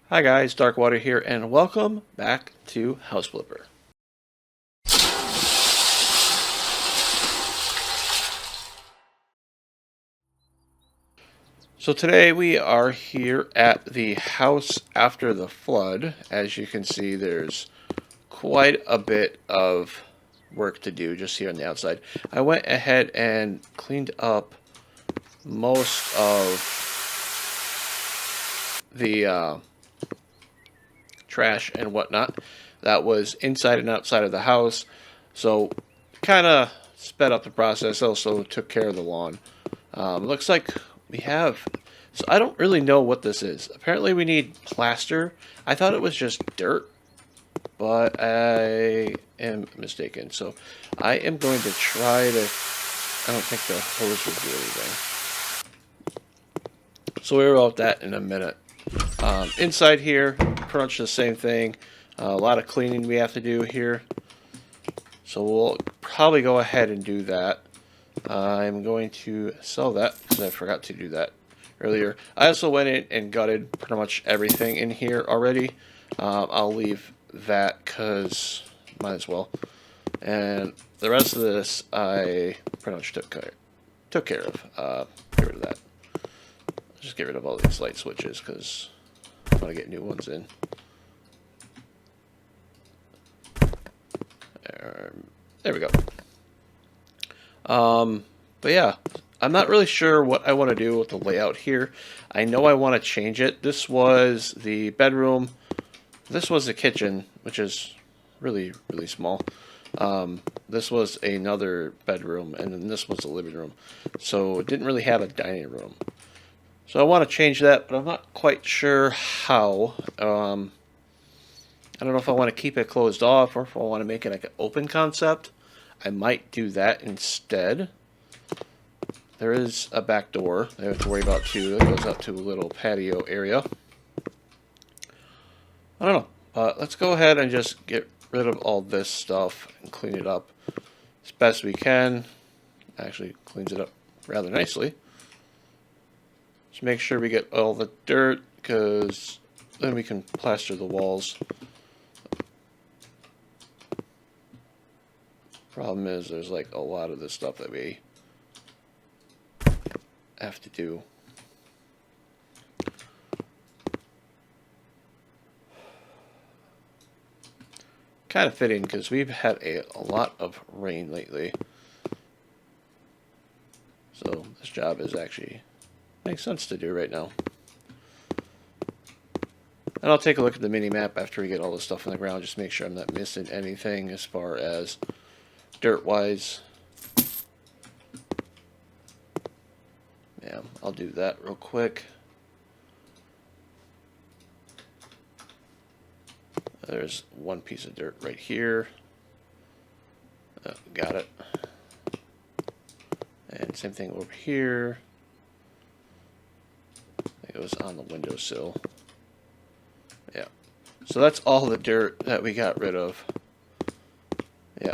Hi guys, Darkwater here, and welcome back to House Flipper. So today we are here at the house after the flood. As you can see, there's quite a bit of work to do just here on the outside. I went ahead and cleaned up most of the trash and whatnot that was inside and outside of the house. So kind of sped up the process. Also took care of the lawn. Looks like we have. So I don't really know what this is. Apparently we need plaster. I thought it was just dirt, but I am mistaken. So I am going to try to. I don't think the hose will do anything. So we'll about that in a minute. Inside here, pretty much the same thing. A lot of cleaning we have to do here. So we'll probably go ahead and do that. I'm going to sell that because I forgot to do that earlier. I also went in and gutted pretty much everything in here already. I'll leave that because might as well. And the rest of this I pretty much took care of. Get rid of that. Just get rid of all these light switches because I want to get new ones in. There we go. But yeah, I'm not really sure what I want to do with the layout here. I know I want to change it. This was the bedroom. This was the kitchen, which is really, really small. This was another bedroom, and then this was the living room. So it didn't really have a dining room. So I want to change that, but I'm not quite sure how. I don't know if I want to keep it closed off or if I want to make it like an open concept. I might do that instead. There is a back door I have to worry about too. That goes out to a little patio area. I don't know. Let's go ahead and just get rid of all this stuff and clean it up as best we can. Actually cleans it up rather nicely. Just make sure we get all the dirt because then we can plaster the walls. Problem is there's like a lot of this stuff that we have to do. Kind of fitting because we've had a lot of rain lately. So this job is actually makes sense to do right now. And I'll take a look at the mini map after we get all this stuff on the ground, just make sure I'm not missing anything as far as dirt wise. Yeah, I'll do that real quick. There's one piece of dirt right here. Got it. And same thing over here. It was on the windowsill. Yeah. So that's all the dirt that we got rid of. Yeah.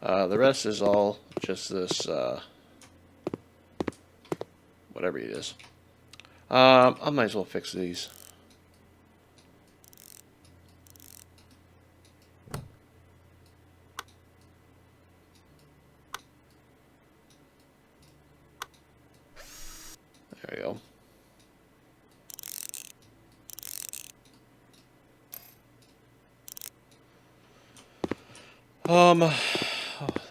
The rest is all just this, whatever it is. I might as well fix these. There we go.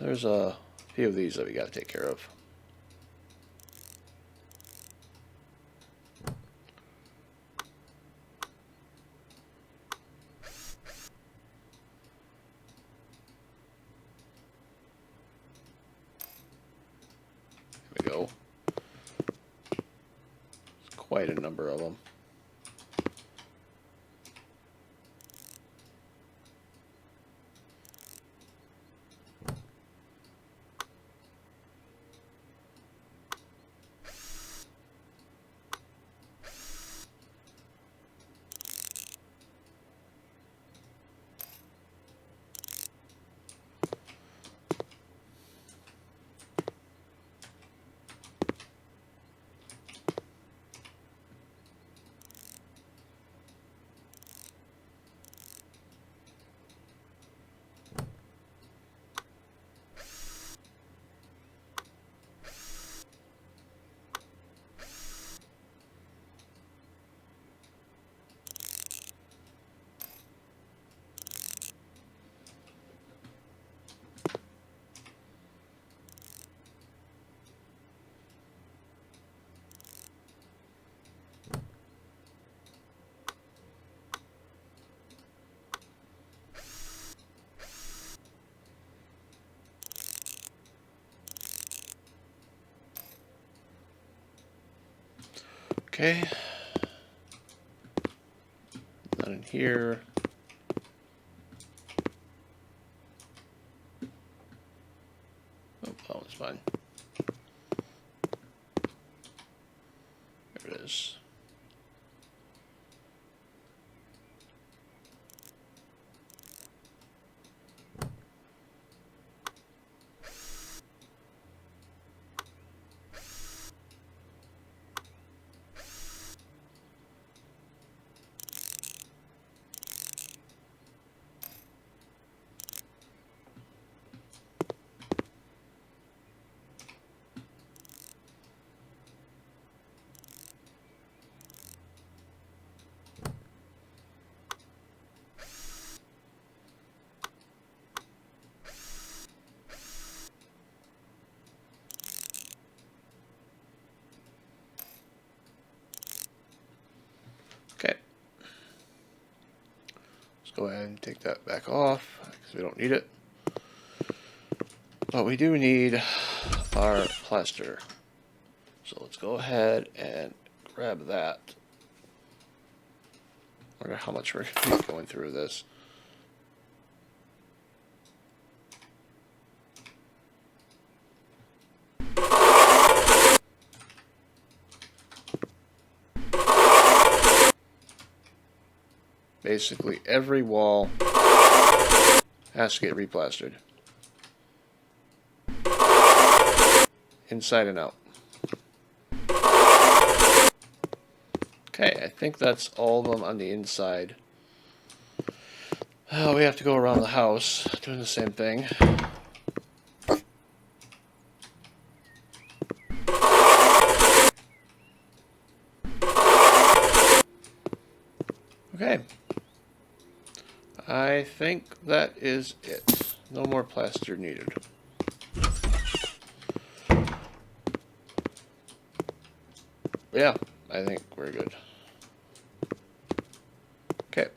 There's a few of these that we got to take care of. There we go. There's quite a number of them. Okay. None in here. Oh, that one's fine. There it is. Okay. Let's go ahead and take that back off because we don't need it. But we do need our plaster. So let's go ahead and grab that. I wonder how much we're going to be going through this. Basically every wall has to get replastered. Inside and out. Okay, I think that's all of them on the inside. We have to go around the house doing the same thing. Okay. I think that is it. No more plaster needed. Yeah, I think we're good. Okay.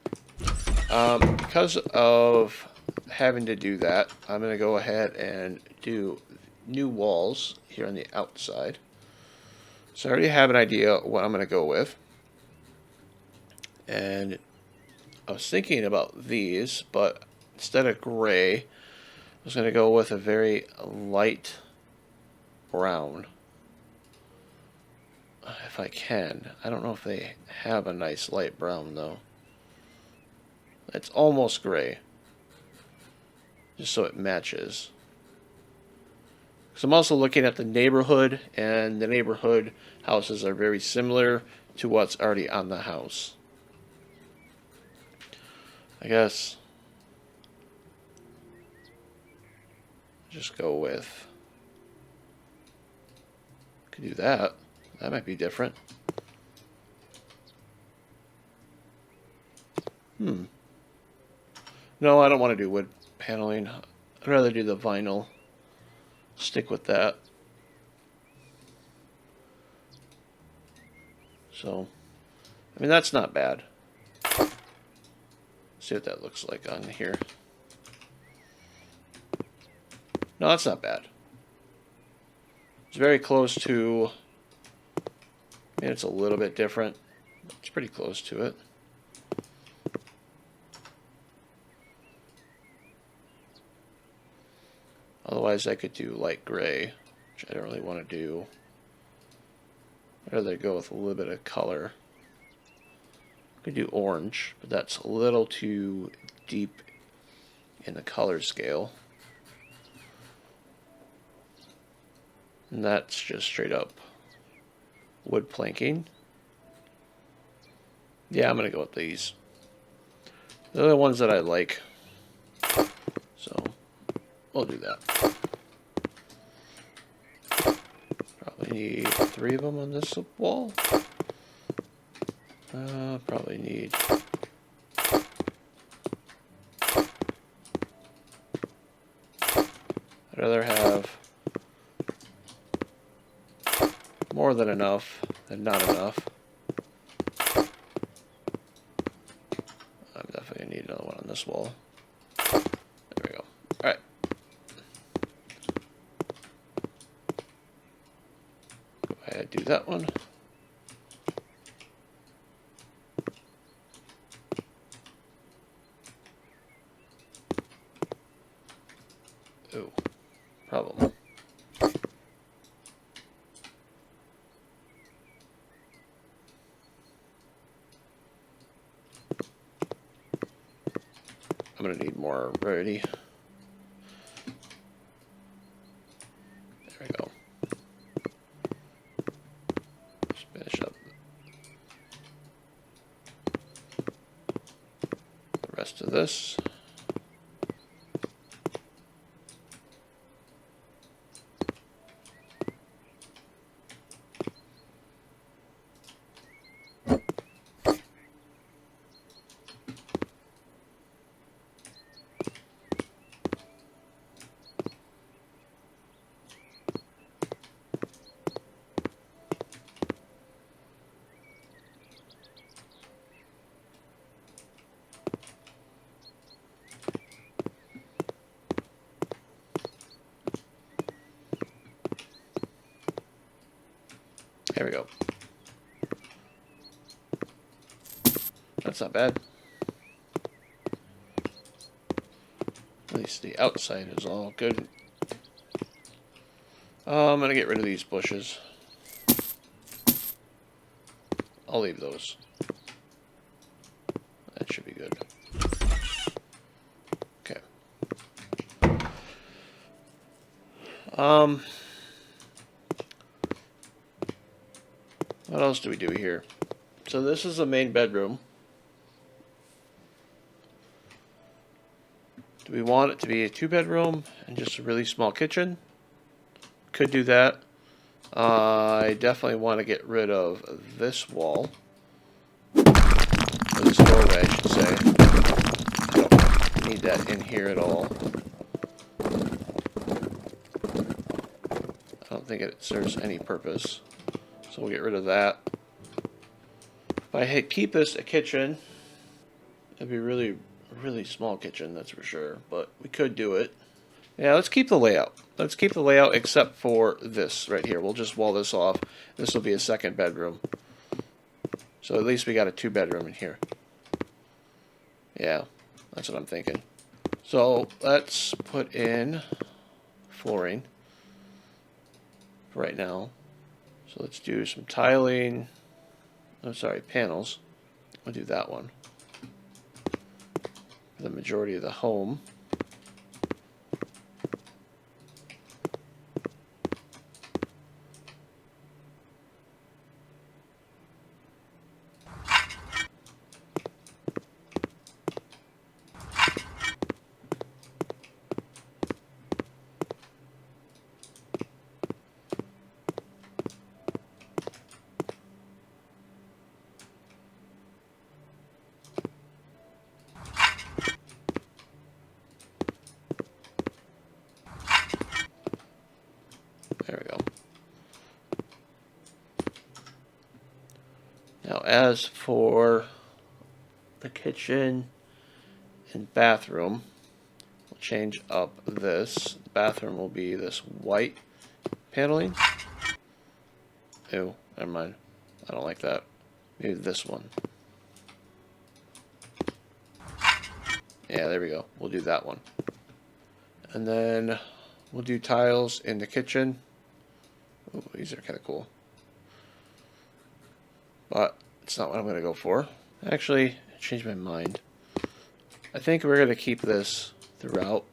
Because of having to do that, I'm going to go ahead and do new walls here on the outside. So I already have an idea what I'm going to go with. And I was thinking about these, but instead of gray, I was going to go with a very light brown. If I can. I don't know if they have a nice light brown, though. It's almost gray. Just so it matches. So I'm also looking at the neighborhood, and the neighborhood houses are very similar to what's already on the house. I guess just go with, could do that. That might be different. No, I don't want to do wood paneling. I'd rather do the vinyl. Stick with that. So, I mean, that's not bad. See what that looks like on here. No, that's not bad. It's very close to, I mean, it's a little bit different. It's pretty close to it. Otherwise, I could do light gray, which I don't really want to do. I'd rather go with a little bit of color. I could do orange, but that's a little too deep in the color scale. And that's just straight up wood planking. Yeah, I'm going to go with these. They're the ones that I like. So, we'll do that. Probably need 3 of them on this wall. Probably need... I'd rather have more than enough than not enough. I'm definitely going to need another one on this wall. There we go. Alright. Go ahead, do that one. problem. I'm going to need more variety. There we go. Just finish up the rest of this. There we go. That's not bad. At least the outside is all good. I'm going to get rid of these bushes. I'll leave those. That should be good. Okay. What else do we do here? So this is the main bedroom. Do we want it to be a 2-bedroom and just a really small kitchen? Could do that. I definitely want to get rid of this wall. Or this doorway, I should say. Don't need that in here at all. I don't think it serves any purpose. So we'll get rid of that. If I keep this a kitchen, it'd be really small kitchen, that's for sure. But we could do it. Yeah, let's keep the layout. Let's keep the layout except for this right here. We'll just wall this off. This will be a 2nd bedroom. So at least we got a 2-bedroom in here. Yeah, that's what I'm thinking. So let's put in flooring right now. So let's do some tiling. I'm sorry, panels. I'll do that one. For the majority of the home. There we go. Now as for the kitchen and bathroom, we'll change up this. The bathroom will be this white paneling. Ew, never mind. I don't like that. Maybe this one. Yeah, there we go. We'll do that one. And then we'll do tiles in the kitchen. Ooh, these are kind of cool. But it's not what I'm going to go for. Actually, I changed my mind. I think we're going to keep this throughout,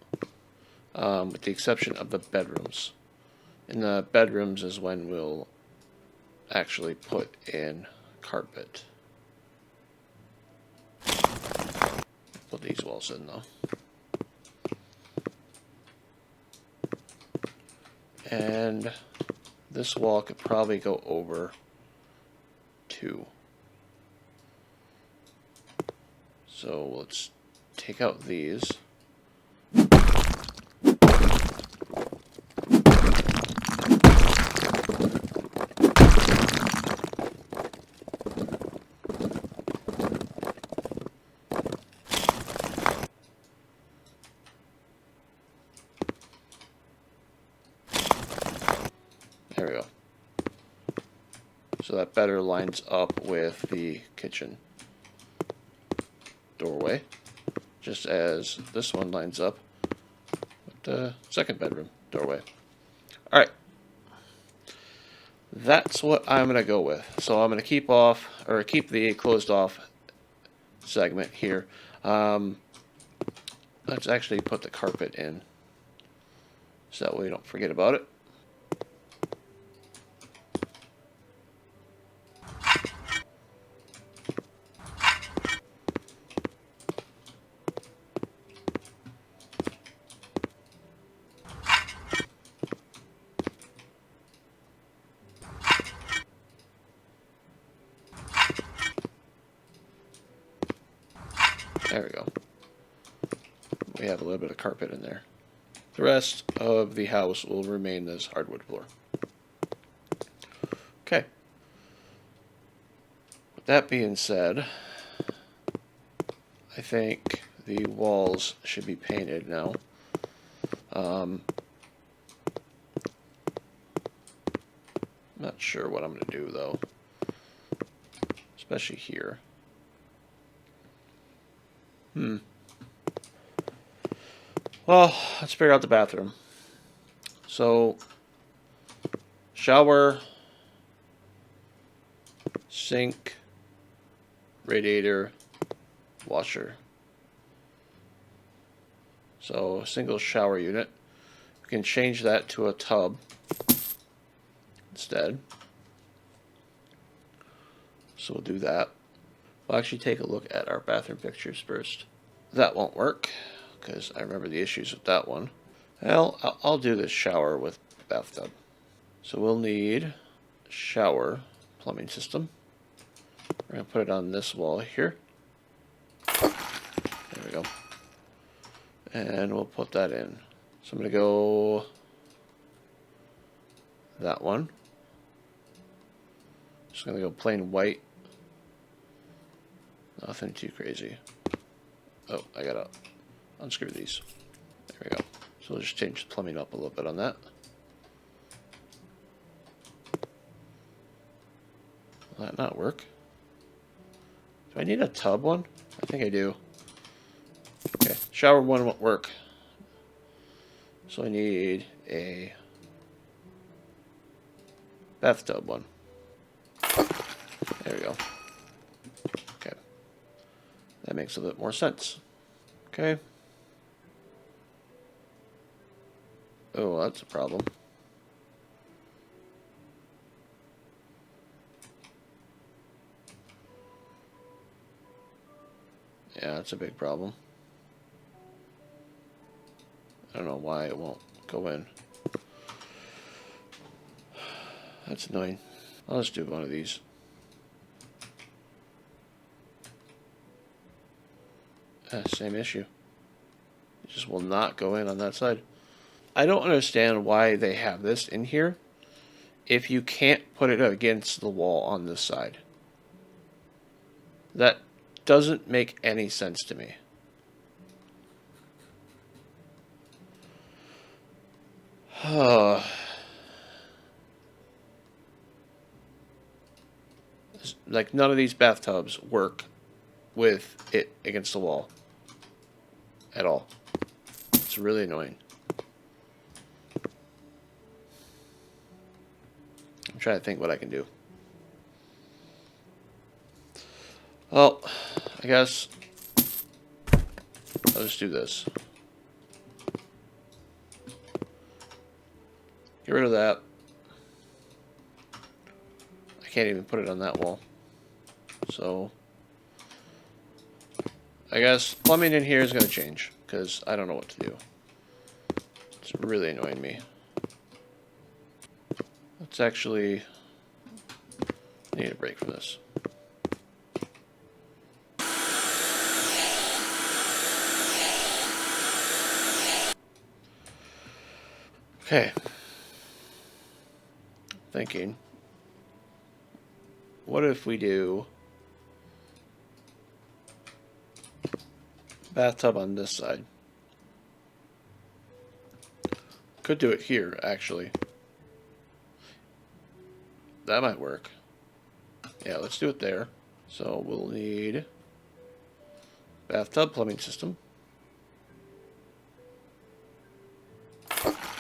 with the exception of the bedrooms. In the bedrooms is when we'll actually put in carpet. Put these walls in though. And this wall could probably go over 2. So let's take out these. There we go. So that better lines up with the kitchen doorway, just as this one lines up with the second bedroom doorway. All right. That's what I'm going to go with. So I'm going to keep the closed off segment here. Let's actually put the carpet in so that way we don't forget about it. There we go. We have a little bit of carpet in there. The rest of the house will remain as hardwood floor. Okay. With that being said, I think the walls should be painted now. Not sure what I'm going to do though, especially here. Well, let's figure out the bathroom. So, shower, sink, radiator, washer. So, a single shower unit. We can change that to a tub instead. So we'll do that. We'll actually take a look at our bathroom pictures first. That won't work because I remember the issues with that one. Well, I'll do this shower with bathtub. So we'll need shower plumbing system. We're going to put it on this wall here. There we go. And we'll put that in. So I'm going to go that one. Just going to go plain white. Nothing too crazy. Oh, I gotta unscrew these. There we go. So we'll just change the plumbing up a little bit on that. Will that not work? Do I need a tub one? I think I do. Okay, shower one won't work. So I need a bathtub one. There we go. Okay. That makes a bit more sense. Okay. Oh, that's a problem. Yeah, that's a big problem. I don't know why it won't go in. That's annoying. I'll just do one of these. Same issue. It just will not go in on that side. I don't understand why they have this in here if you can't put it against the wall on this side. That doesn't make any sense to me. Like, none of these bathtubs work with it against the wall at all. It's really annoying. I'm trying to think what I can do. Well, I guess I'll just do this. Get rid of that. I can't even put it on that wall. So I guess plumbing in here is going to change because I don't know what to do. It's really annoying me. Let's actually need a break from this. Okay. Thinking. What if we do bathtub on this side? Could do it here, actually. That might work. Yeah, let's do it there. So we'll need bathtub plumbing system.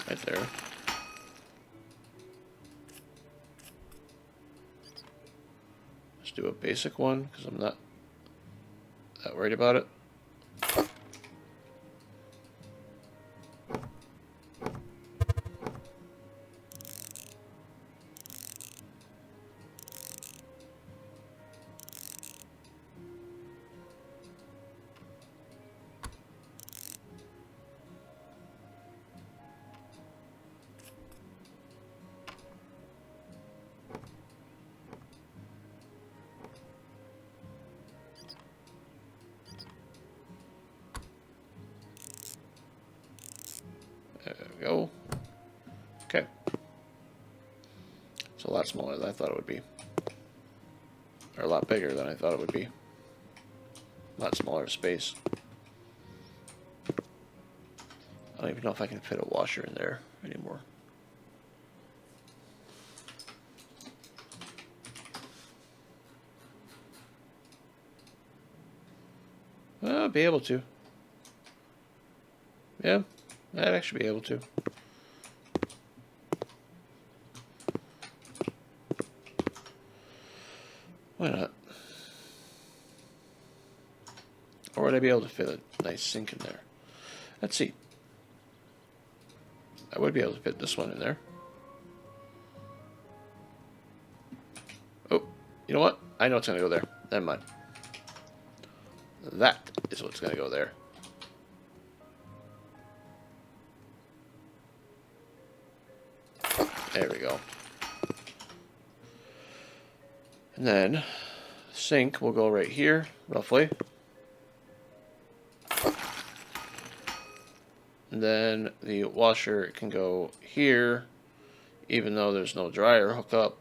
right there. Let's do a basic one because I'm not that worried about it. There we go. Okay. It's a lot smaller than I thought it would be. Or a lot bigger than I thought it would be. A lot smaller space. I don't even know if I can fit a washer in there anymore. Well, I'll be able to. Yeah, I'd actually be able to. Why not? Or would I be able to fit a nice sink in there? Let's see. I would be able to fit this one in there. Oh, you know what? I know it's going to go there. Never mind. That is what's going to go there. There we go. And then sink will go right here, roughly. And then the washer can go here, even though there's no dryer hookup.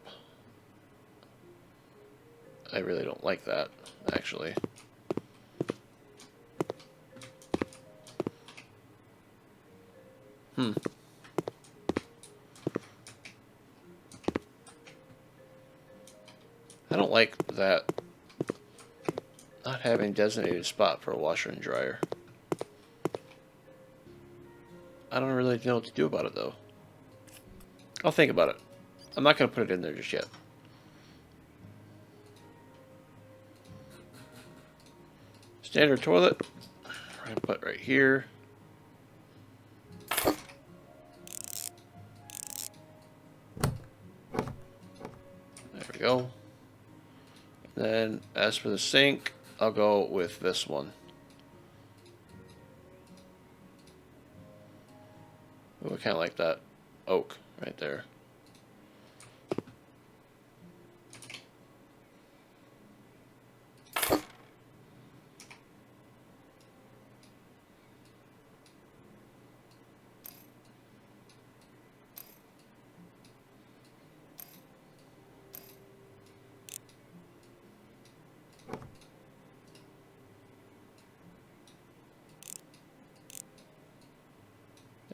I really don't like that, actually. I don't like that not having designated spot for a washer and dryer. I don't really know what to do about it, though. I'll think about it. I'm not going to put it in there just yet. Standard toilet. We're going to put right here. There we go. Then, as for the sink, I'll go with this one. Ooh, I kind of like that oak right there.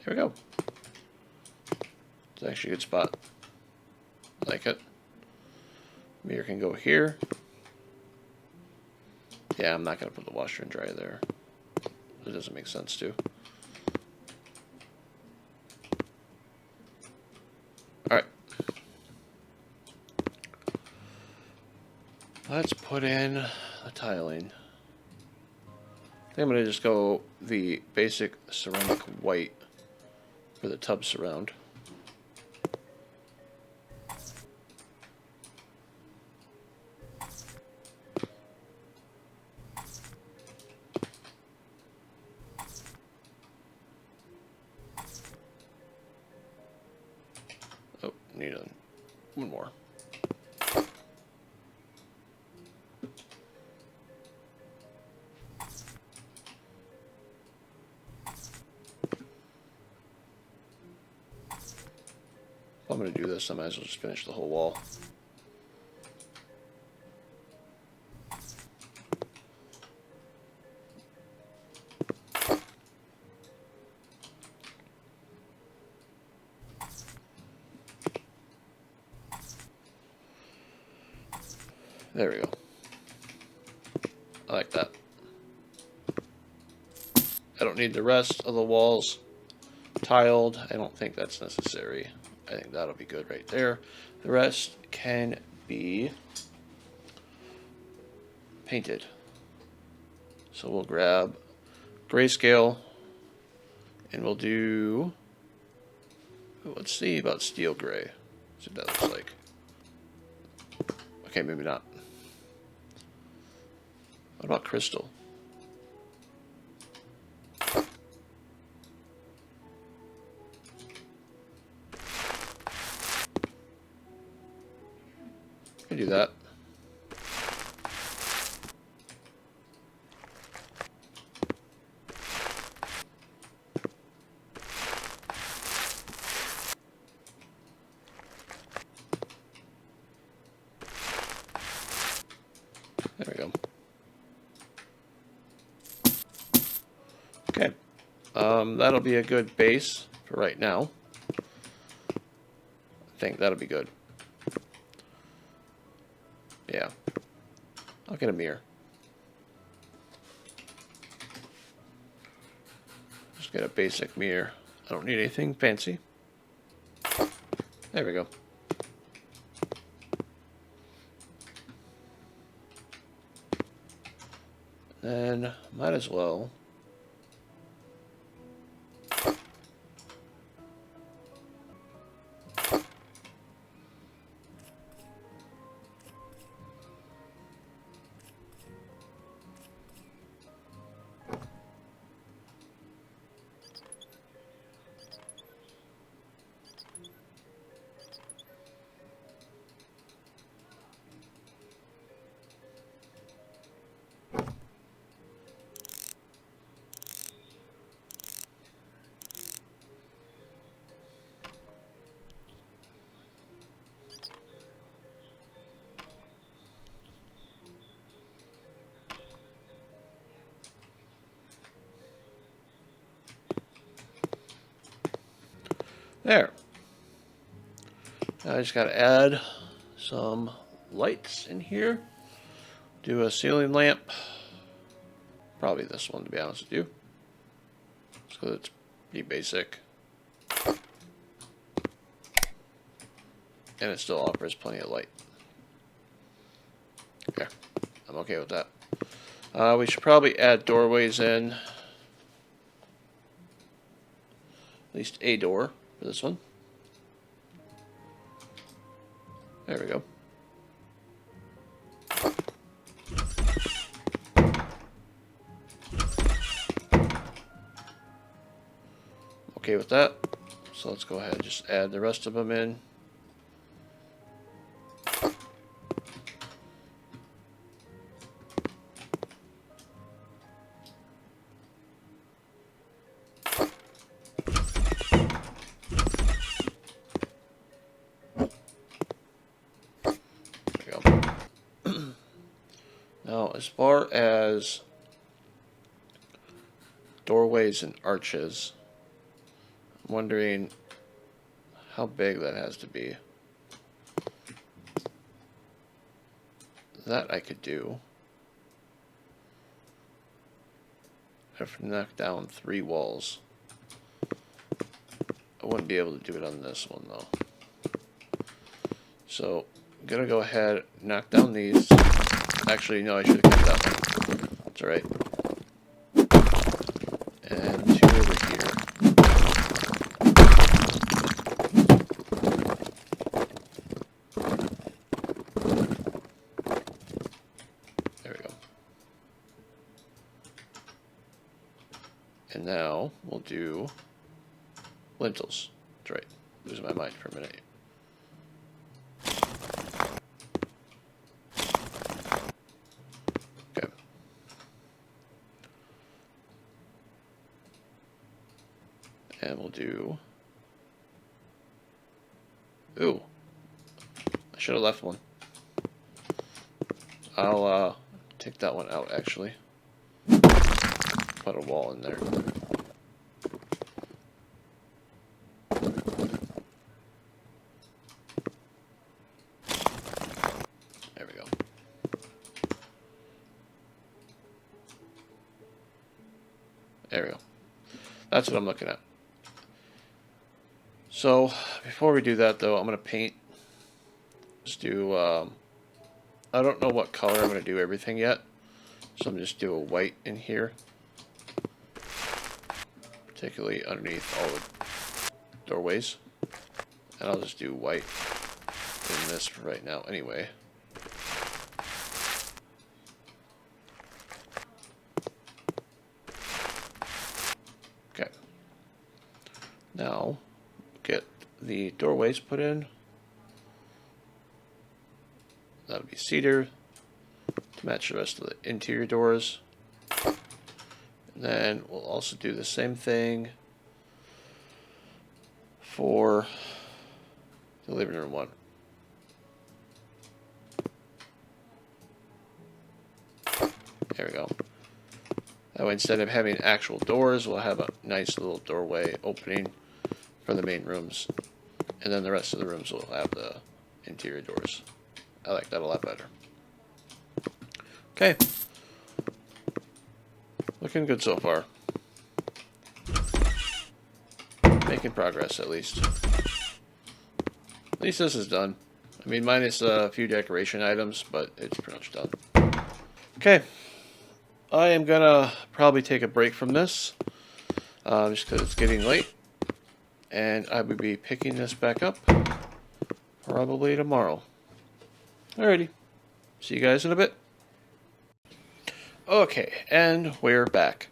There we go. It's actually a good spot. I like it. Mirror can go here. Yeah, I'm not going to put the washer and dryer there. It doesn't make sense to. Alright. Let's put in the tiling. I think I'm going to just go the basic ceramic white for the tub surround. Oh, need one more. If I'm going to do this, I might as well just finish the whole wall. There we go. I like that. I don't need the rest of the walls tiled. I don't think that's necessary. I think that'll be good right there. The rest can be painted. So we'll grab grayscale and we'll do, let's see about steel gray. See what that looks like. Okay, maybe not. What about crystal? Can do that. There we go. Okay. That'll be a good base for right now. I think that'll be good. Yeah. I'll get a mirror. Just get a basic mirror. I don't need anything fancy. There we go. Then might as well there. I just got to add some lights in here. Do a ceiling lamp. Probably this one, to be honest with you. So it's pretty basic. And it still offers plenty of light. Okay, I'm okay with that. We should probably add doorways in. At least a door for this one. There we go. Okay with that. So let's go ahead and just add the rest of them in. Now, as far as doorways and arches, I'm wondering how big that has to be. That I could do. I have to knock down 3 walls. I wouldn't be able to do it on this one though. So I'm gonna go ahead and knock down these. Actually, no, I should have kept that one. That's alright. And 2 over here. There we go. And now we'll do lintels. That's right. Losing my mind for a minute. Okay. And we'll do... Ooh. I should have left one. I'll take that one out actually. Put a wall in there. There we go. There we go. That's what I'm looking at. So before we do that though, I'm going to paint. Just do, I don't know what color I'm going to do everything yet. So I'm just do a white in here. Particularly underneath all the doorways. And I'll just do white in this for right now anyway. Okay. Now, get the doorways put in. That'll be cedar to match the rest of the interior doors. And then we'll also do the same thing for the living room one. There we go. That way, instead of having actual doors, we'll have a nice little doorway opening for the main rooms. And then the rest of the rooms will have the interior doors. I like that a lot better. Okay. Looking good so far. Making progress, at least. At least this is done. I mean, minus a few decoration items, but it's pretty much done. Okay. I am gonna probably take a break from this. Just because it's getting late. And I will be picking this back up probably tomorrow. Alrighty. See you guys in a bit. Okay, and we're back.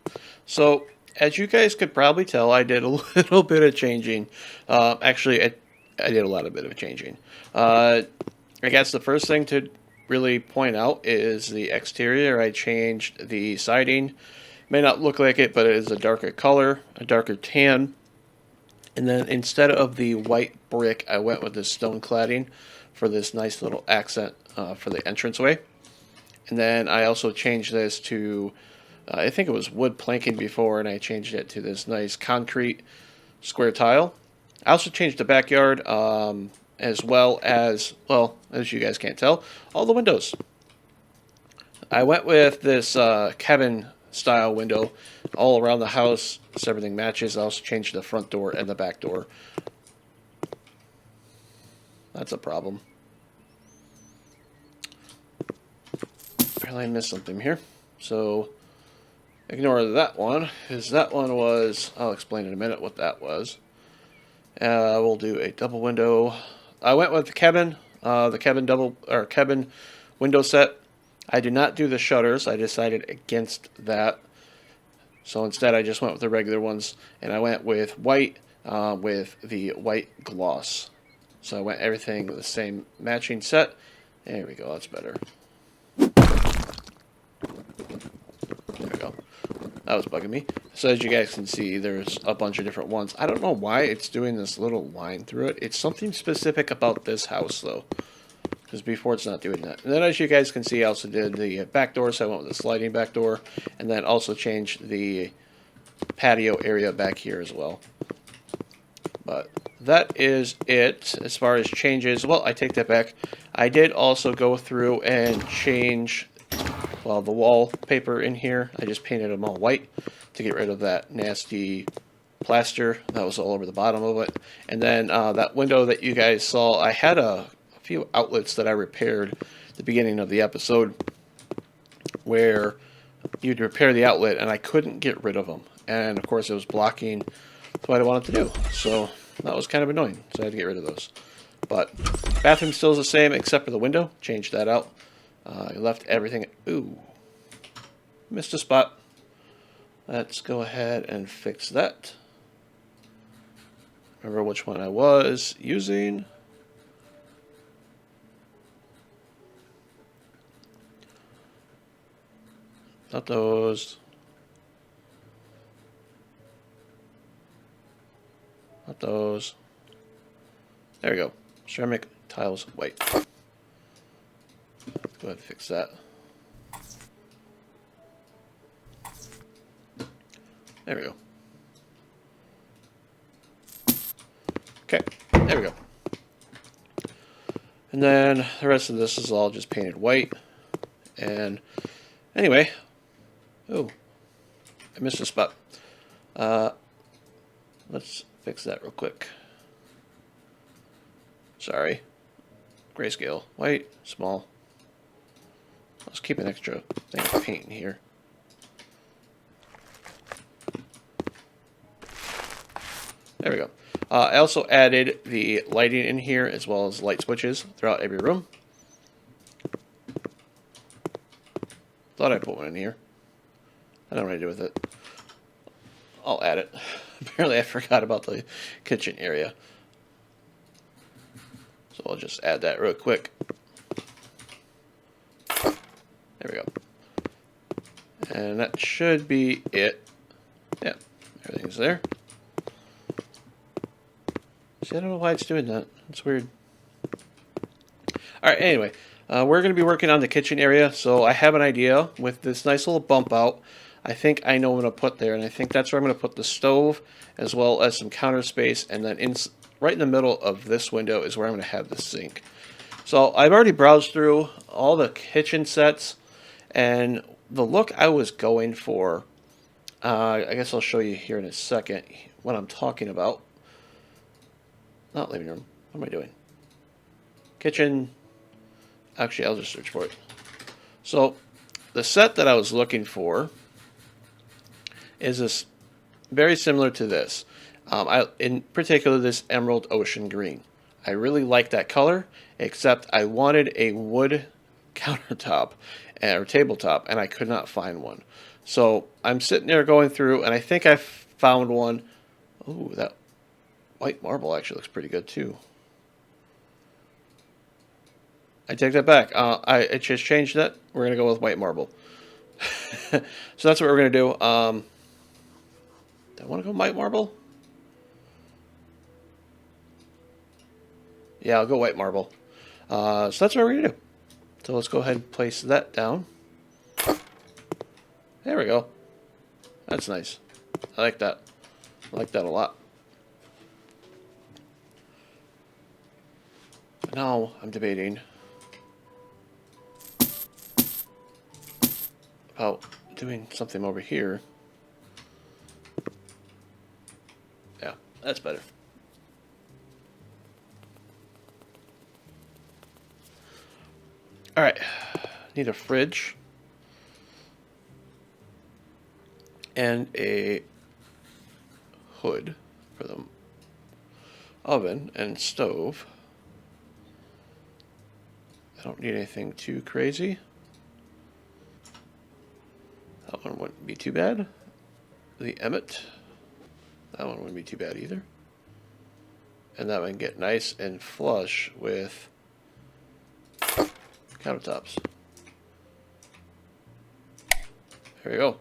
So, as you guys could probably tell, I did a little bit of changing. Actually, I did a lot of bit of changing. I guess the first thing to really point out is the exterior. I changed the siding. May not look like it, but it is a darker color, a darker tan. And then instead of the white brick, I went with this stone cladding for this nice little accent for the entranceway. And then I also changed this to, I think it was wood planking before, and I changed it to this nice concrete square tile. I also changed the backyard, as well as, well, as you guys can't tell, all the windows. I went with this cabin style window all around the house, so everything matches. I also changed the front door and the back door. That's a problem. Apparently I missed something here. So ignore that one, because that one was, I'll explain in a minute what that was. We'll do a double window. I went with the cabin cabin window set. I did not do the shutters. I decided against that. So instead I just went with the regular ones, and I went with white with the white gloss. So I went everything with the same matching set. There we go, that's better. There we go. That was bugging me. So as you guys can see, there's a bunch of different ones. I don't know why it's doing this little line through it. It's something specific about this house, though. Because before it's not doing that. And then as you guys can see, I also did the back door, so I went with the sliding back door. And then also changed the patio area back here as well. But that is it as far as changes. Well, I take that back. I did also go through and change, well, the wallpaper in here. I just painted them all white to get rid of that nasty plaster that was all over the bottom of it. And then that window that you guys saw, I had a few outlets that I repaired at the beginning of the episode where you'd repair the outlet and I couldn't get rid of them. And of course it was blocking what I wanted to do. So that was kind of annoying. So I had to get rid of those. But bathroom still is the same except for the window. Changed that out. I left everything. Ooh. Missed a spot. Let's go ahead and fix that. Remember which one I was using. Not those. Not those. There we go. Ceramic tiles white. Let's go ahead and fix that. There we go. Okay, there we go. And then the rest of this is all just painted white. And anyway, oh, I missed a spot. Let's fix that real quick. Sorry. Grayscale. White. Small. Let's keep an extra thing of paint in here. There we go. I also added the lighting in here as well as light switches throughout every room. Thought I put one in here. I don't know what to do with it. I'll add it. Apparently I forgot about the kitchen area. So I'll just add that real quick. There we go. And that should be it. Yeah, everything's there. See, I don't know why it's doing that. It's weird. Alright, anyway. We're going to be working on the kitchen area. So I have an idea with this nice little bump out. I think I know what I'm going to put there. And I think that's where I'm going to put the stove as well as some counter space. And then right in the middle of this window is where I'm going to have the sink. So I've already browsed through all the kitchen sets. And the look I was going for, I guess I'll show you here in a second what I'm talking about. Not living room. What am I doing? Kitchen. Actually, I'll just search for it. So, the set that I was looking for is this very similar to this. In particular, this Emerald Ocean Green. I really like that color, except I wanted a wood countertop or tabletop, and I could not find one. So, I'm sitting there going through, and I think I found one. Ooh, that white marble actually looks pretty good too. I take that back. I just changed that. We're going to go with white marble. So that's what we're going to do. Do I want to go white marble? Yeah, I'll go white marble. So that's what we're going to do. So let's go ahead and place that down. There we go. That's nice. I like that. I like that a lot. Now I'm debating about doing something over here. Yeah, that's better. Alright, need a fridge and a hood for the oven and stove. I don't need anything too crazy. That one wouldn't be too bad. The Emmet, that one wouldn't be too bad either. And that one get nice and flush with countertops. There we go.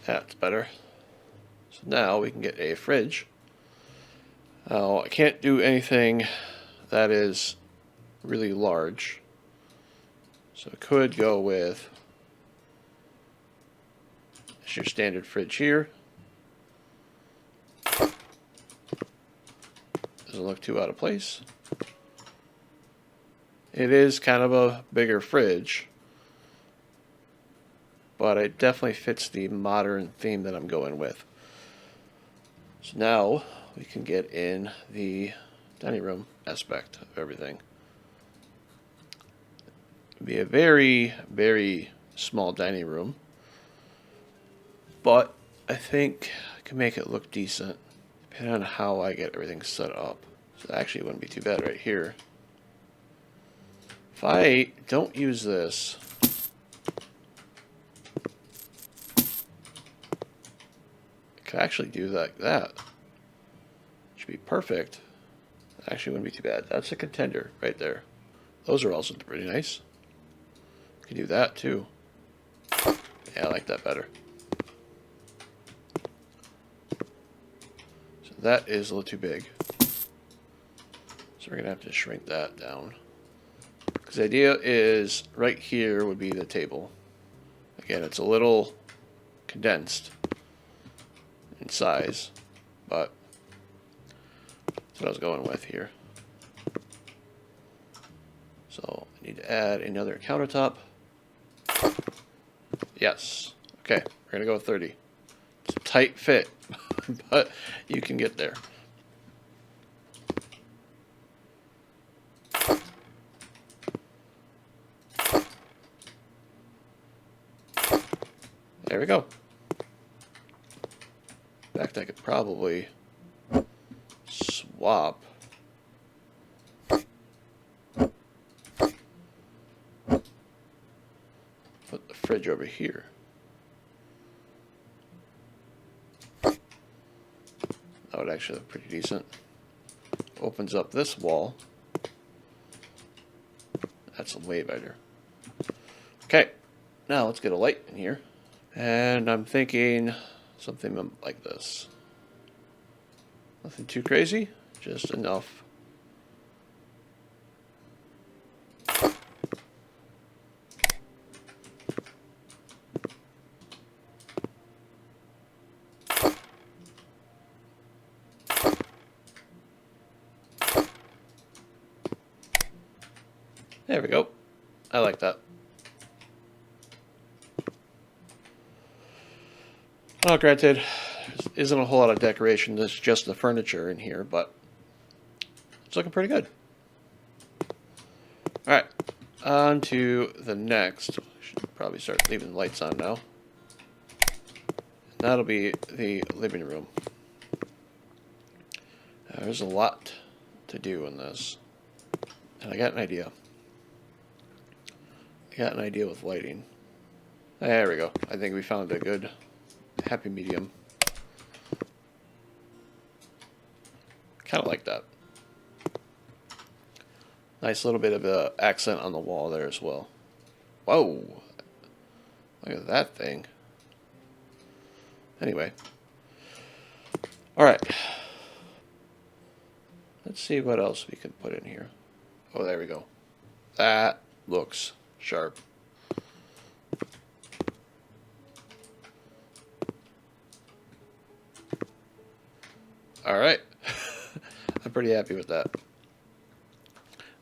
That's better. So now we can get a fridge. Now I can't do anything that is really large. So I could go with your standard fridge here. Doesn't look too out of place. It is kind of a bigger fridge, but it definitely fits the modern theme that I'm going with. So now we can get in the dining room aspect of everything. It'd be a very, very small dining room, but I think I can make it look decent depending on how I get everything set up. So actually it wouldn't be too bad right here. If I don't use this, I could actually do like that. Should be perfect. Actually wouldn't be too bad. That's a contender right there. Those are also pretty nice. You can do that too. Yeah, I like that better. So that is a little too big. So we're going to have to shrink that down. Because the idea is right here would be the table. Again, it's a little condensed in size, but that's what I was going with here. So I need to add another countertop. Yes. Okay, we're going to go with 30. It's tight fit, but you can get there. There we go. In fact, I could probably swap. Put the fridge over here. That would actually look pretty decent. Opens up this wall. That's way better. Okay, now let's get a light in here. And I'm thinking something like this. Nothing too crazy, just enough. There we go. I like that. Well, granted, there isn't a whole lot of decoration. There's just the furniture in here, but it's looking pretty good. All right, on to the next. Should probably start leaving the lights on now. That'll be the living room. There's a lot to do in this, and I got an idea. With lighting. There we go. I think we found a good happy medium. Kind of like that. Nice little bit of a accent on the wall there as well. Whoa! Look at that thing. Anyway. Alright. Let's see what else we can put in here. Oh, there we go. That looks sharp. All right. I'm pretty happy with that.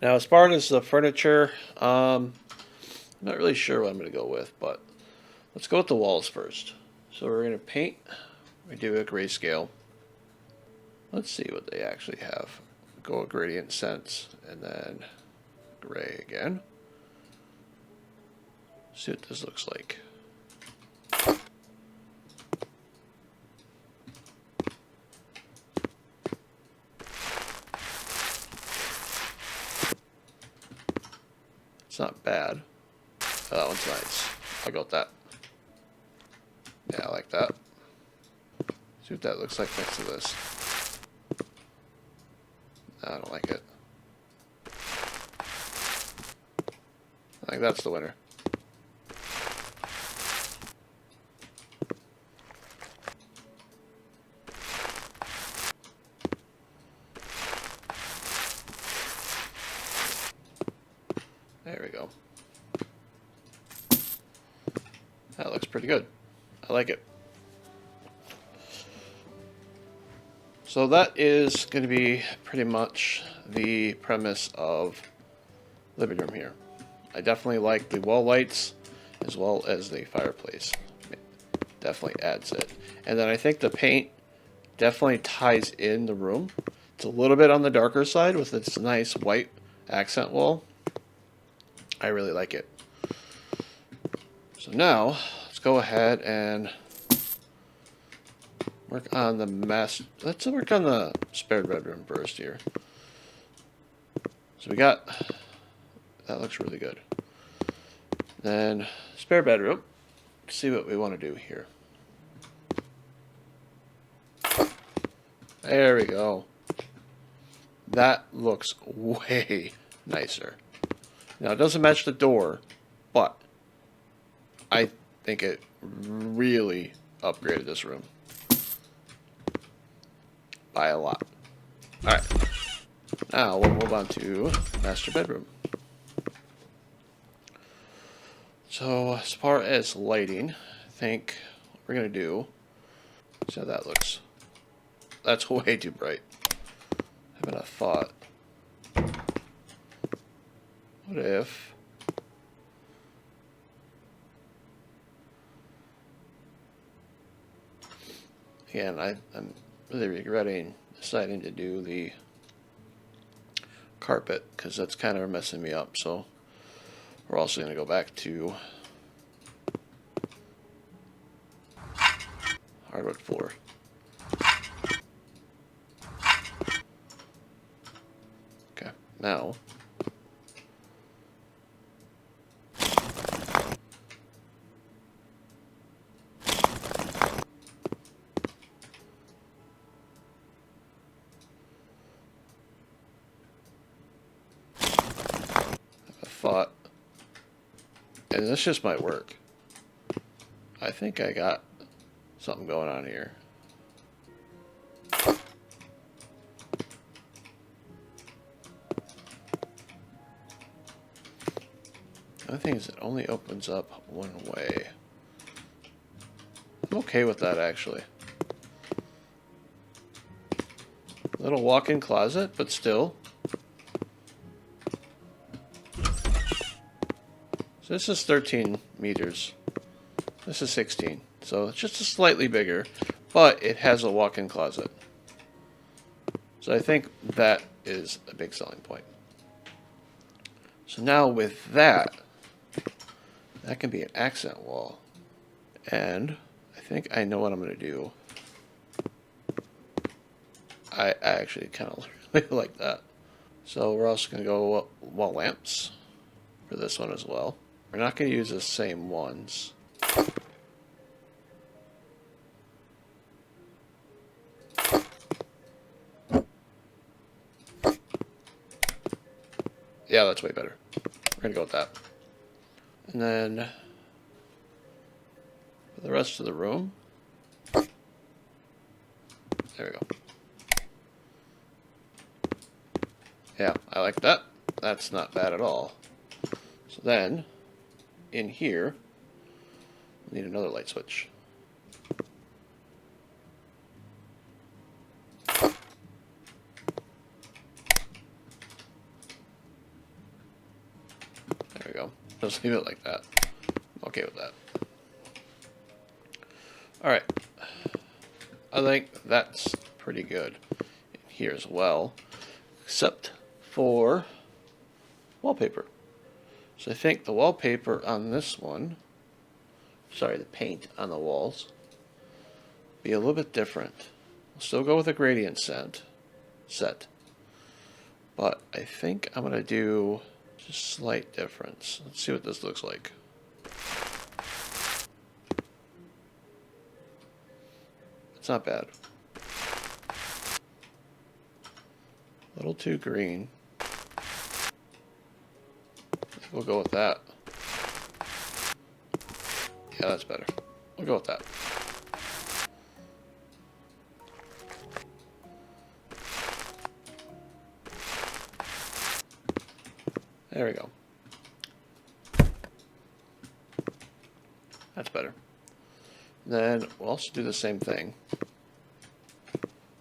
Now, as far as the furniture, I'm not really sure what I'm going to go with, but let's go with the walls first. So we're going to paint. We do a grayscale. Let's see what they actually have. Go a gradient sense, and then gray again. See what this looks like. It's not bad. Oh, that one's nice. I'll go with that. Yeah, I like that. See what that looks like next to this. No, I don't like it. I think that's the winner. There we go. That looks pretty good. I like it. So that is going to be pretty much the premise of living room here. I definitely like the wall lights as well as the fireplace. It definitely adds it. And then I think the paint definitely ties in the room. It's a little bit on the darker side with its nice white accent wall. I really like it. So now, let's go ahead and work on the let's work on the spare bedroom first here. So we got, that looks really good. Then, spare bedroom. Let's see what we want to do here. There we go. That looks way nicer. Now, it doesn't match the door, but I think it really upgraded this room by a lot. Alright, now we'll move on to master bedroom. So, as far as lighting, I think what we're going to do, see how that looks. That's way too bright. Having a thought. What if Again, I'm really regretting deciding to do the carpet because that's kind of messing me up. So we're also going to go back to hardwood floor. Okay, now I thought, and this just might work. I think I got something going on here. The other thing is it only opens up one way. I'm okay with that actually. Little walk-in closet, but still. So this is 13 meters. This is 16. So it's just a slightly bigger, but it has a walk-in closet. So I think that is a big selling point. So now with that, that can be an accent wall. And I think I know what I'm going to do. I actually kind of really like that. So we're also going to go wall lamps for this one as well. We're not going to use the same ones. Yeah, that's way better. We're going to go with that. And then for the rest of the room, there we go. Yeah, I like that. That's not bad at all. So then, in here, we need another light switch. There we go. Just leave it like that. I'm okay with that. Alright. I think that's pretty good in here as well. Except for wallpaper. So I think the wallpaper on this one, sorry, the paint on the walls, be a little bit different. We'll still go with a gradient set. But I think I'm going to do just slight difference. Let's see what this looks like. It's not bad. A little too green. We'll go with that. Yeah, that's better. We'll go with that. There we go. That's better. Then we'll also do the same thing.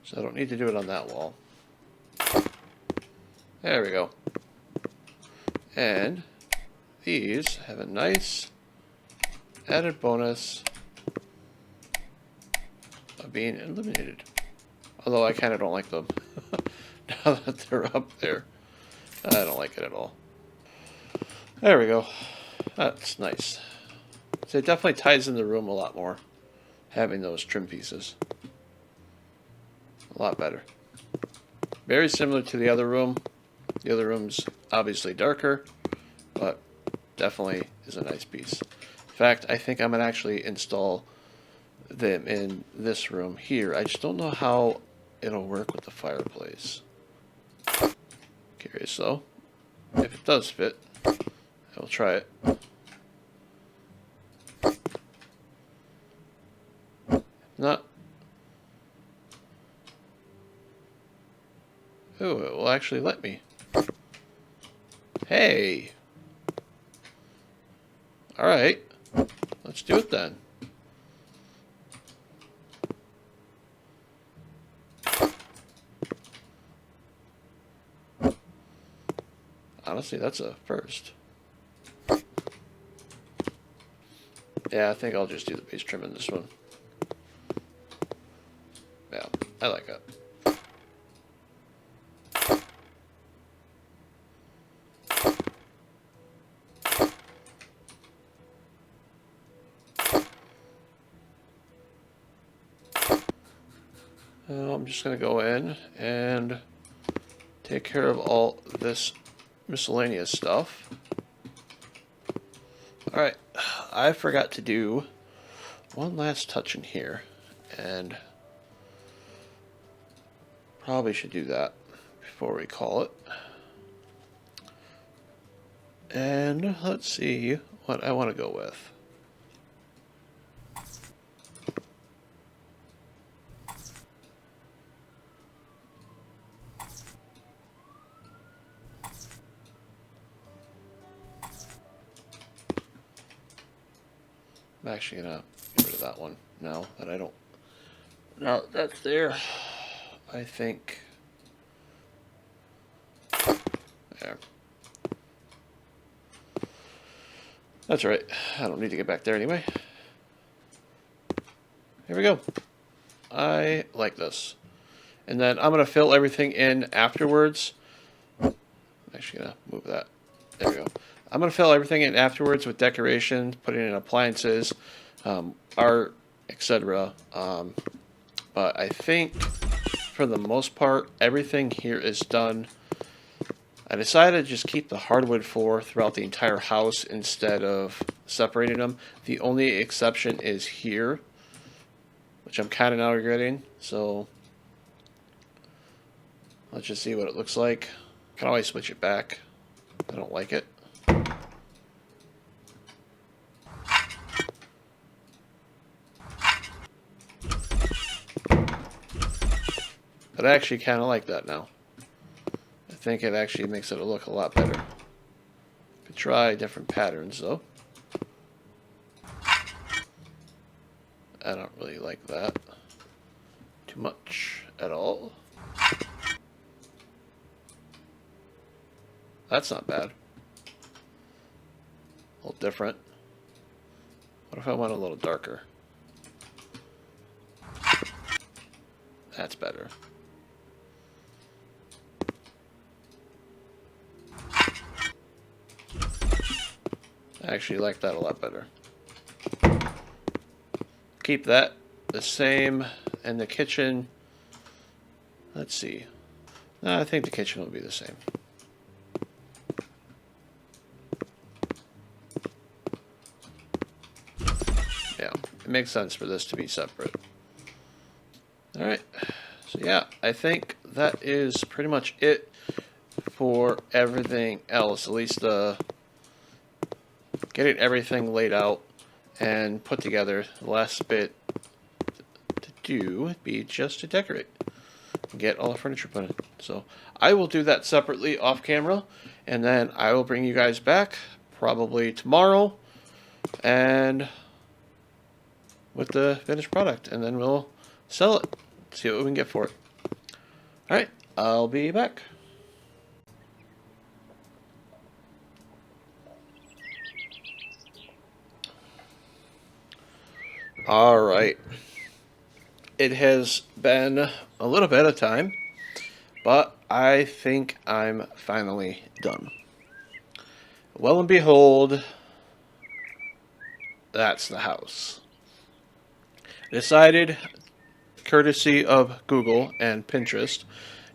So I don't need to do it on that wall. There we go. And these have a nice added bonus of being illuminated. Although I kind of don't like them now that they're up there. I don't like it at all. There we go. That's nice. So it definitely ties in the room a lot more, having those trim pieces. A lot better. Very similar to the other room. The other room's obviously darker, but definitely is a nice piece. In fact, I think I'm going to actually install them in this room here. I just don't know how it'll work with the fireplace. Curious though. If it does fit, I will try it. Not. Oh, it will actually let me. Hey. Alright. Let's do it then. Honestly, that's a first. Yeah, I think I'll just do the base trim in this one. I like it. I'm just going to go in and take care of all this miscellaneous stuff. Alright, I forgot to do one last touch in here, and probably should do that before we call it. And let's see what I want to go with. I'm actually going to get rid of that one now that I don't. Now that's there. I think. There. That's right. I don't need to get back there anyway. Here we go. I like this. And then I'm going to fill everything in afterwards. I'm actually going to move that. There we go. I'm going to fill everything in afterwards with decorations, putting in appliances, art, etc. But I think for the most part, everything here is done. I decided to just keep the hardwood floor throughout the entire house instead of separating them. The only exception is here, which I'm kind of now regretting. So let's just see what it looks like. I can always switch it back. I don't like it. But I actually kind of like that now. I think it actually makes it look a lot better. Could try different patterns though. I don't really like that too much at all. That's not bad. A little different. What if I went a little darker? That's better. I actually like that a lot better. Keep that the same, and the kitchen, let's see. No, I think the kitchen will be the same. Yeah, it makes sense for this to be separate. Alright, so yeah, I think that is pretty much it for everything else, at least getting everything laid out and put together. The last bit to do would be just to decorate and get all the furniture put in. So I will do that separately off camera, and then I will bring you guys back probably tomorrow and with the finished product, and then we'll sell it, see what we can get for it. Alright, I'll be back. Alright, it has been a little bit of time, but I think I'm finally done. Well and behold, that's the house. I decided, courtesy of Google and Pinterest,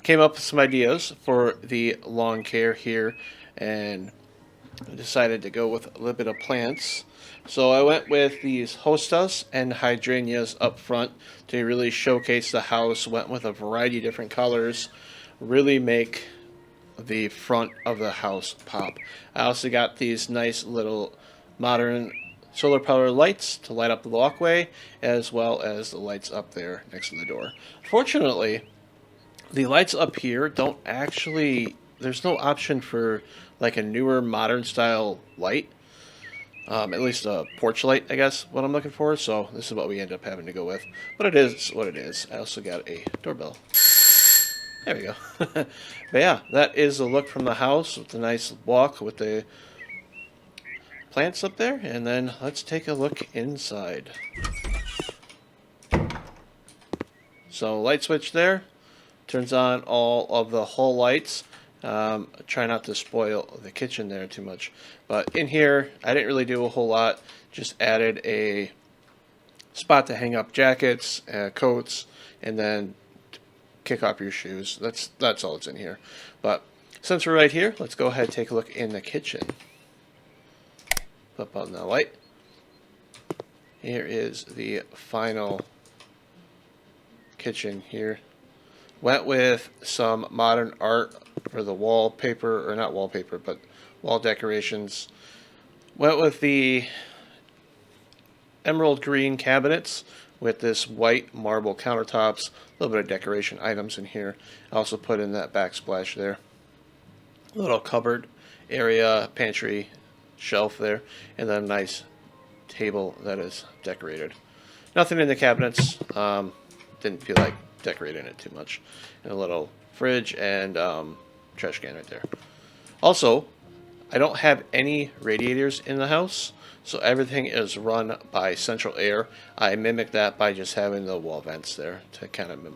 came up with some ideas for the lawn care here, and I decided to go with a little bit of plants. So I went with these hostas and hydrangeas up front to really showcase the house. Went with a variety of different colors, really make the front of the house pop. I also got these nice little modern solar power lights to light up the walkway, as well as the lights up there next to the door. Fortunately, the lights up here don't actually, there's no option for like a newer modern style light. At least a porch light, I guess, what I'm looking for. So this is what we end up having to go with. But it is what it is. I also got a doorbell. There we go. But yeah, that is the look from the house with the nice walk with the plants up there. And then let's take a look inside. So light switch there, turns on all of the hall lights. Try not to spoil the kitchen there too much. But in here, I didn't really do a whole lot. Just added a spot to hang up jackets, coats, and then kick off your shoes. That's all that's in here. But since we're right here, let's go ahead and take a look in the kitchen. Flip on the light. Here is the final kitchen here. Went with some modern art for the wallpaper, or not wallpaper, but wall decorations. Went with the emerald green cabinets with this white marble countertops. A little bit of decoration items in here. I also put in that backsplash there. A little cupboard area, pantry, shelf there, and then a nice table that is decorated. Nothing in the cabinets. Didn't feel like decorating it too much. And a little fridge and trash can right there. Also, I don't have any radiators in the house, so everything is run by central air. I mimic that by just having the wall vents there to kind of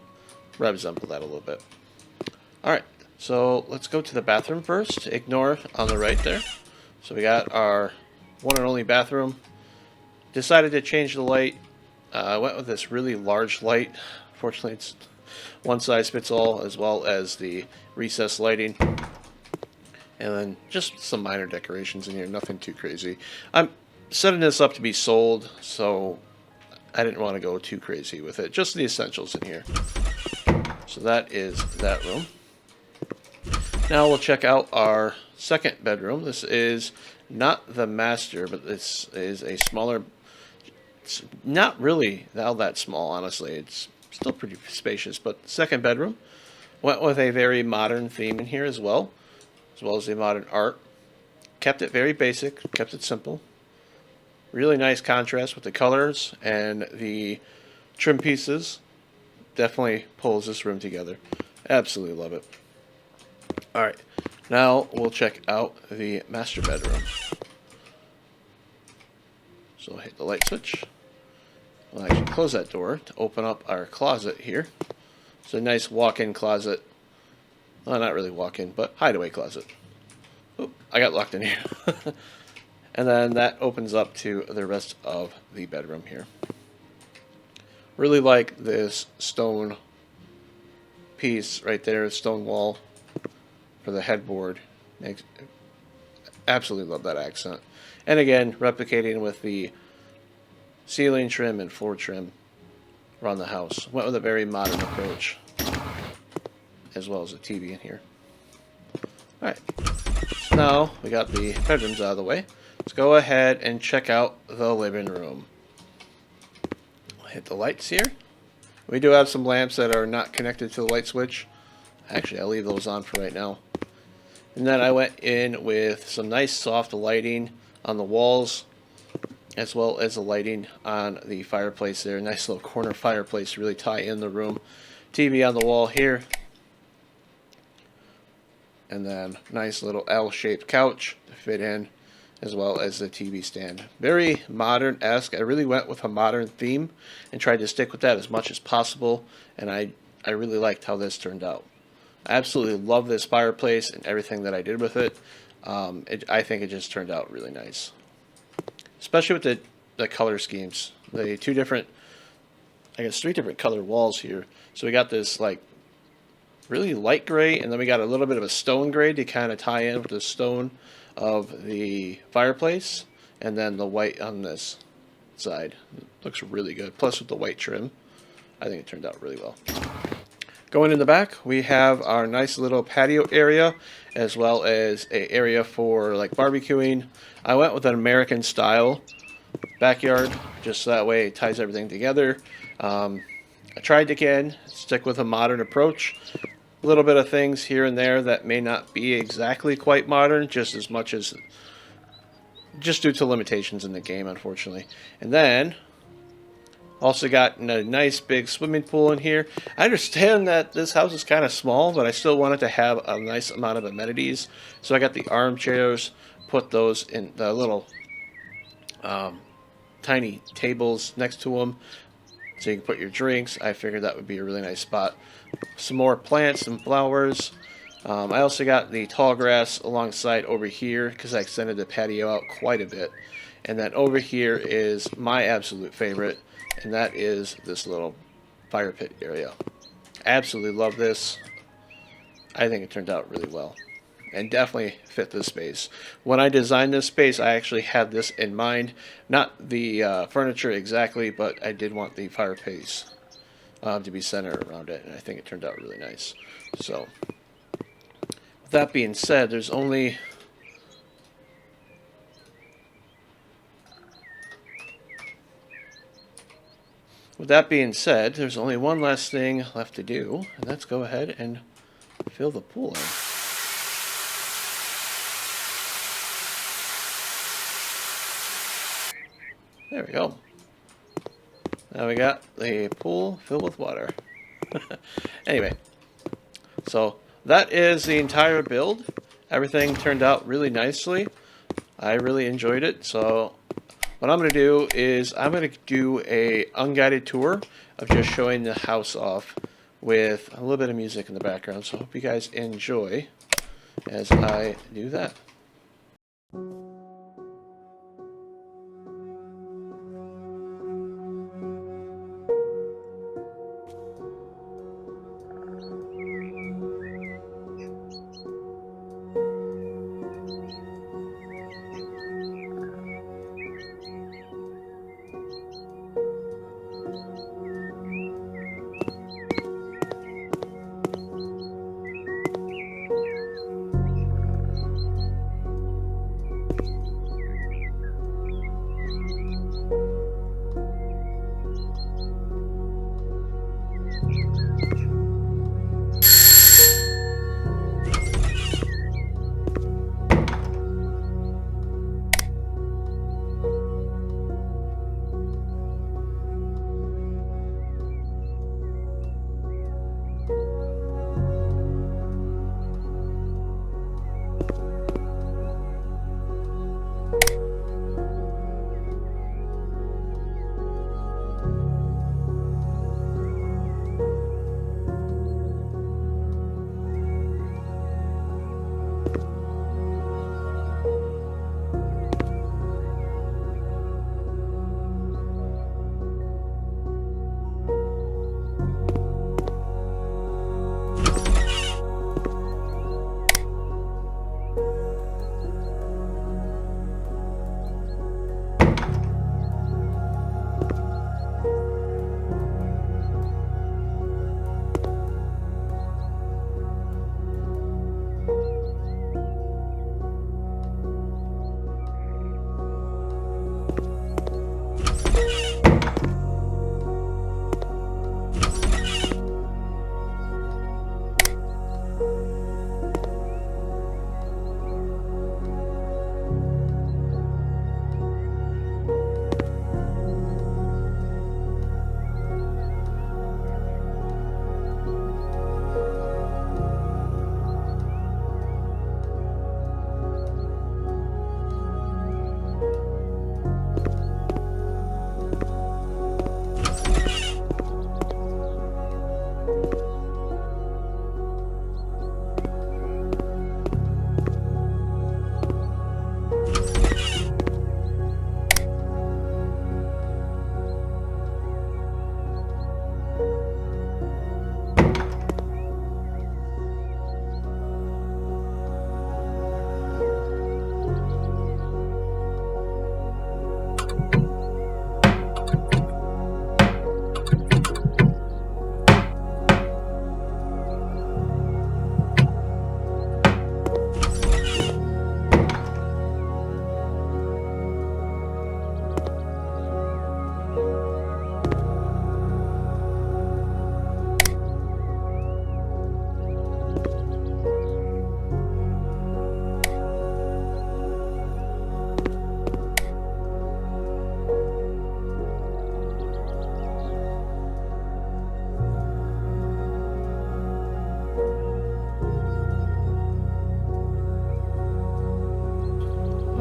resemble that a little bit. Alright, so let's go to the bathroom first. Ignore on the right there. So we got our one and only bathroom. Decided to change the light. I went with this really large light. Fortunately, it's one size fits all, as well as the recessed lighting. And then just some minor decorations in here, nothing too crazy. I'm setting this up to be sold, so I didn't want to go too crazy with it. Just the essentials in here. So that is that room. Now we'll check out our second bedroom. This is not the master, but this is a smaller. It's not really all that small, honestly. It's still pretty spacious, but second bedroom. Went with a very modern theme in here as well as the modern art. Kept it very basic, kept it simple. Really nice contrast with the colors and the trim pieces. Definitely pulls this room together. Absolutely love it. Alright, now we'll check out the master bedroom. So I'll hit the light switch. We'll actually close that door to open up our closet here. It's a nice walk-in closet. Well, not really walk-in, but hideaway closet. Oop, I got locked in here. And then that opens up to the rest of the bedroom here. Really like this stone piece right there, stone wall for the headboard. Absolutely love that accent. And again, replicating with the ceiling trim and floor trim around the house. Went with a very modern approach, as well as a TV in here. Alright, so now we got the bedrooms out of the way. Let's go ahead and check out the living room. Hit the lights here. We do have some lamps that are not connected to the light switch. Actually, I'll leave those on for right now. And then I went in with some nice soft lighting on the walls, as well as the lighting on the fireplace there. Nice little corner fireplace to really tie in the room. TV on the wall here. And then nice little L-shaped couch to fit in, as well as the TV stand. Very modern-esque. I really went with a modern theme and tried to stick with that as much as possible, and I really liked how this turned out. I absolutely love this fireplace and everything that I did with it. I think it just turned out really nice. Especially with the color schemes. The three different color walls here. So we got this like really light gray, and then we got a little bit of a stone gray to kind of tie in with the stone of the fireplace, and then the white on this side. It looks really good. Plus with the white trim, I think it turned out really well. Going in the back, we have our nice little patio area, as well as an area for like barbecuing. I went with an American style backyard, just so that way it ties everything together. I tried to again stick with a modern approach. A little bit of things here and there that may not be exactly quite modern, just as much as just due to limitations in the game, unfortunately. And then also got a nice big swimming pool in here. I understand that this house is kind of small, but I still wanted to have a nice amount of amenities. So I got the armchairs, put those in the little tiny tables next to them. so you can put your drinks. I figured that would be a really nice spot. Some more plants and flowers. I also got the tall grass alongside over here because I extended the patio out quite a bit. And then over here is my absolute favorite, and that is this little fire pit area. Absolutely love this. I think it turned out really well and definitely fit this space. When I designed this space, I actually had this in mind. Not the furniture exactly, but I did want the fireplace to be centered around it, and I think it turned out really nice. So, with that being said, there's only one last thing left to do, and let's go ahead and fill the pool in. There we go. Now we got the pool filled with water. Anyway, so that is the entire build. Everything turned out really nicely. I really enjoyed it. So what I'm going to do is I'm going to do a unguided tour of just showing the house off with a little bit of music in the background. So I hope you guys enjoy as I do that.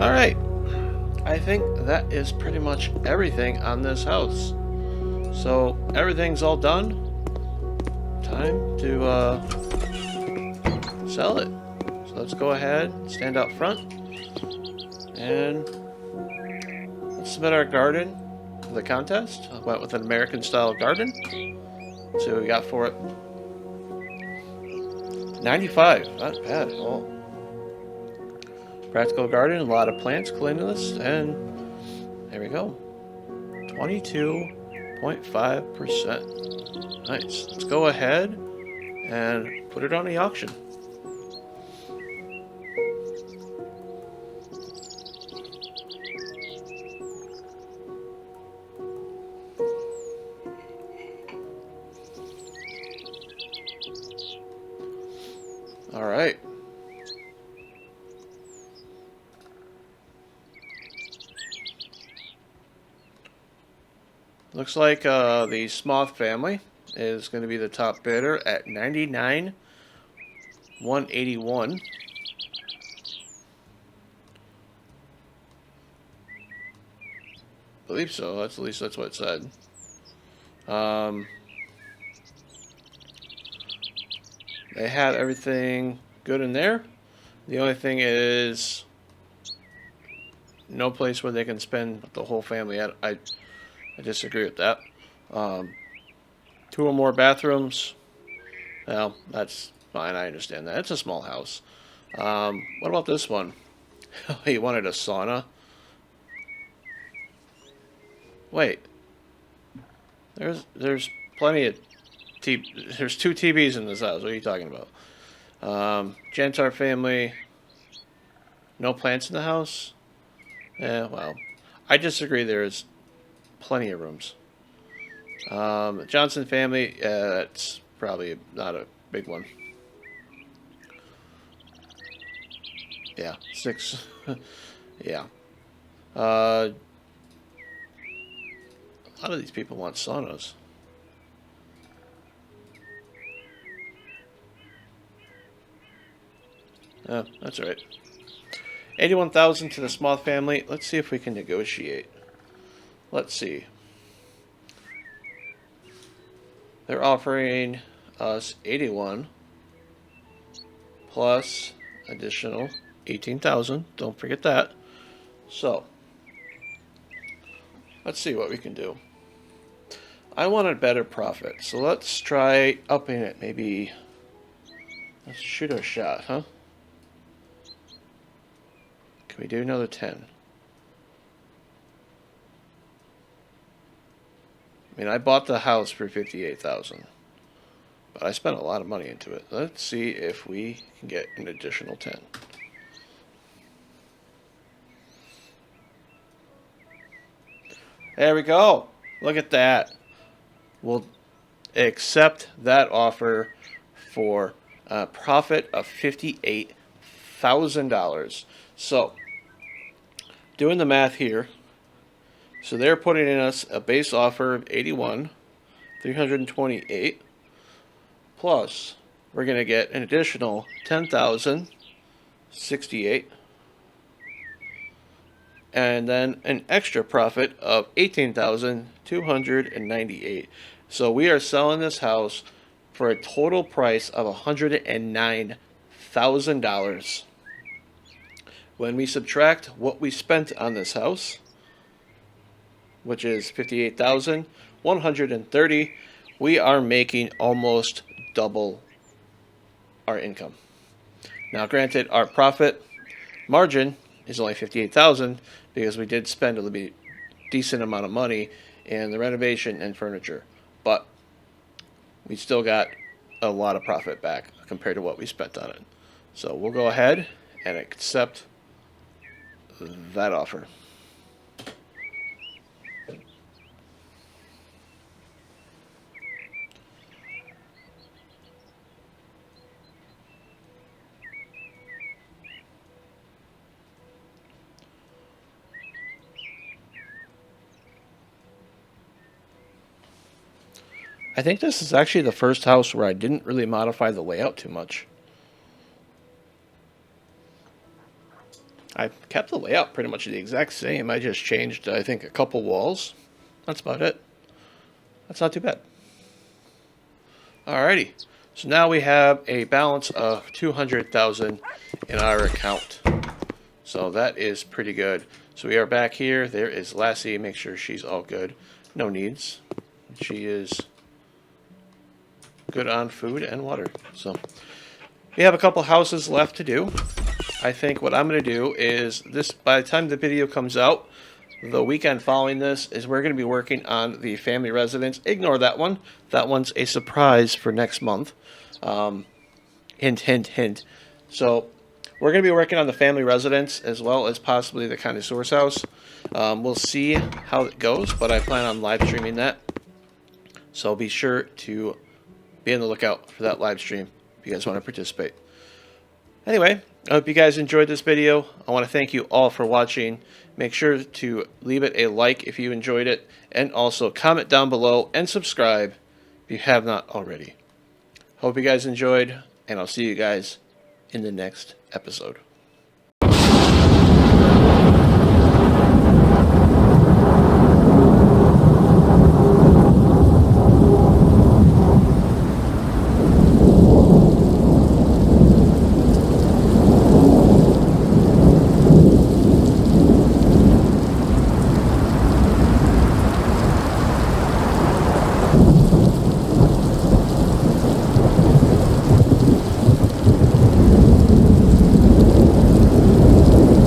Alright, I think that is pretty much everything on this house. So everything's all done. Time to sell it. So let's go ahead, stand out front, and let's submit our garden for the contest. I went with an American style garden. Let's see what we got for it. 95, not bad at all. Practical garden, a lot of plants, cleanliness, and there we go. 22.5%. Nice. Let's go ahead and put it on the auction. All right. Looks like the Smoth family is going to be the top bidder at 99,181. I believe so. That's at least that's what it said. They have everything good in there. The only thing is no place where they can spend the whole family at. I disagree with that. 2 or more bathrooms. Well, that's fine. I understand that. It's a small house. What about this one? He wanted a sauna. Wait. There's plenty of there's 2 TVs in this house. What are you talking about? Jantar family. No plants in the house? Yeah, well. I disagree. There's plenty of rooms. Johnson family, that's probably not a big one. Yeah, 6. Yeah. A lot of these people want saunas. Oh, that's all right. 81,000 to the Smoth family. Let's see if we can negotiate. Let's see. They're offering us 81 plus additional 18,000. Don't forget that. So, let's see what we can do. I want a better profit, so let's try upping it. Maybe let's shoot our shot, huh? Can we do another 10? I mean, I bought the house for 58,000, but I spent a lot of money into it. Let's see if we can get an additional 10. There we go. Look at that. We'll accept that offer for a profit of $58,000. So, doing the math here. So they're putting in us a base offer of 81,328, plus we're going to get an additional 10,068, and then an extra profit of 18,298. So we are selling this house for a total price of $109,000. When we subtract what we spent on this house, which is 58,130, we are making almost double our income. Now, granted, our profit margin is only 58,000 because we did spend a little bit decent amount of money in the renovation and furniture, but we still got a lot of profit back compared to what we spent on it. So we'll go ahead and accept that offer. I think this is actually the first house where I didn't really modify the layout too much. I kept the layout pretty much the exact same. I just changed, I think, a couple walls. That's about it. That's not too bad. Alrighty. So now we have a balance of 200,000 in our account. So that is pretty good. So we are back here. There is Lassie. Make sure she's all good. No needs. She is good on food and water. So we have a couple houses left to do. I think what I'm going to do is this, by the time the video comes out, the weekend following this, is we're going to be working on the family residence. Ignore that one. That one's a surprise for next month. Hint, hint, hint. So we're going to be working on the family residence as well as possibly the connoisseur's house. We'll see how it goes, but I plan on live streaming that. So be sure to be on the lookout for that live stream if you guys want to participate. Anyway, I hope you guys enjoyed this video. I want to thank you all for watching. Make sure to leave it a like if you enjoyed it, and also comment down below and subscribe if you have not already. Hope you guys enjoyed, and I'll see you guys in the next episode.